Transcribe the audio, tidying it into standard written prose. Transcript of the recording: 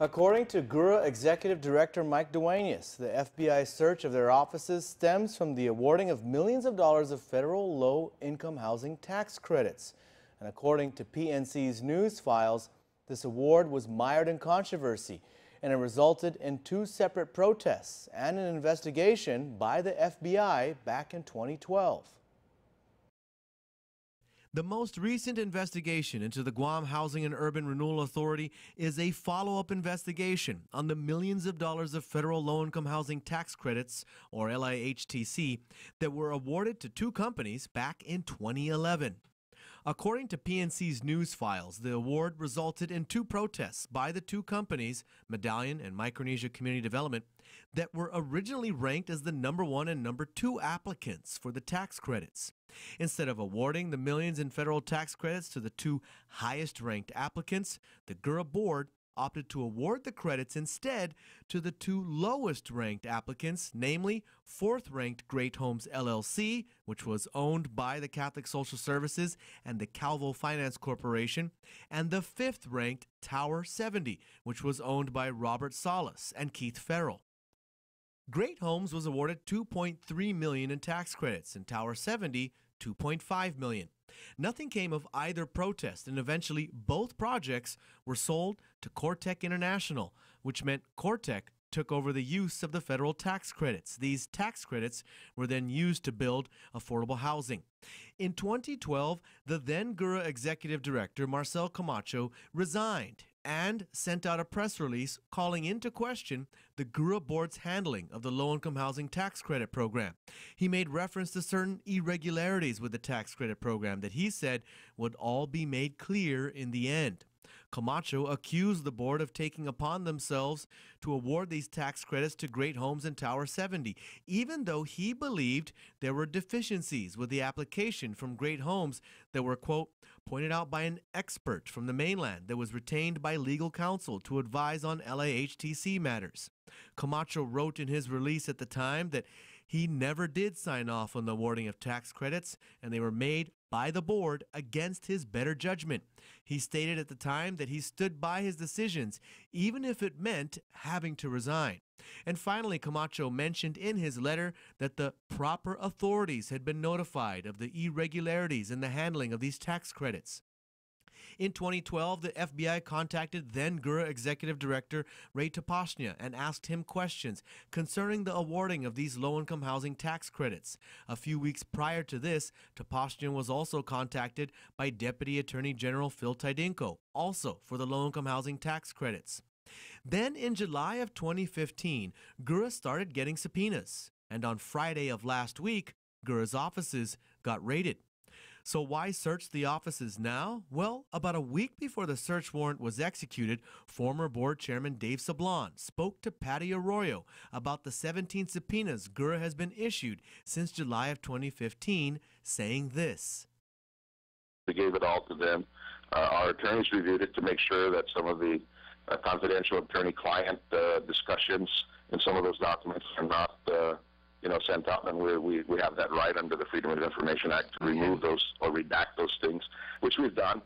According to GURA Executive Director Mike Duenas, the FBI search of their offices stems from the awarding of millions of dollars of federal low-income housing tax credits. And according to PNC's news files, this award was mired in controversy, and it resulted in two separate protests and an investigation by the FBI back in 2012. The most recent investigation into the Guam Housing and Urban Renewal Authority is a follow-up investigation on the millions of dollars of federal low-income housing tax credits, or LIHTC, that were awarded to two companies back in 2011. According to PNC's news files, the award resulted in two protests by the two companies, Medallion and Micronesia Community Development, that were originally ranked as the #1 and #2 applicants for the tax credits. Instead of awarding the millions in federal tax credits to the two highest-ranked applicants, the GURA board opted to award the credits instead to the two lowest-ranked applicants, namely 4th-ranked Great Homes LLC, which was owned by the Catholic Social Services and the Calvo Finance Corporation, and the 5th-ranked Tower 70, which was owned by Robert Salas and Keith Farrell. Great Homes was awarded $2.3 million in tax credits, and Tower 70 $2.5 million. Nothing came of either protest, and eventually both projects were sold to Coretech International, which meant Coretech took over the use of the federal tax credits. These tax credits were then used to build affordable housing. In 2012, the then GURA Executive Director, Marcel Camacho, resigned and sent out a press release calling into question the GURA board's handling of the low-income housing tax credit program. He made reference to certain irregularities with the tax credit program that he said would all be made clear in the end. Camacho accused the board of taking upon themselves to award these tax credits to Great Homes and Tower 70, even though he believed there were deficiencies with the application from Great Homes that were, quote, pointed out by an expert from the mainland that was retained by legal counsel to advise on LIHTC matters. Camacho wrote in his release at the time that he never did sign off on the awarding of tax credits, and they were made by the board against his better judgment. He stated at the time that he stood by his decisions, even if it meant having to resign. And finally, Camacho mentioned in his letter that the proper authorities had been notified of the irregularities in the handling of these tax credits. In 2012, the FBI contacted then GURA Executive Director Ray Tapashnia and asked him questions concerning the awarding of these low-income housing tax credits. A few weeks prior to this, Tapashnia was also contacted by Deputy Attorney General Phil Tydinko, also for the low-income housing tax credits. Then in July of 2015, GURA started getting subpoenas, and on Friday of last week, GURA's offices got raided. So why search the offices now? Well, about a week before the search warrant was executed, former board chairman Dave Sablon spoke to Patty Arroyo about the 17 subpoenas GURA has been issued since July of 2015, saying this. We gave it all to them. Our attorneys reviewed it to make sure that some of the confidential attorney-client discussions in some of those documents are not sent out, and we have that right under the Freedom of Information Act to remove those or redact those things, which we've done.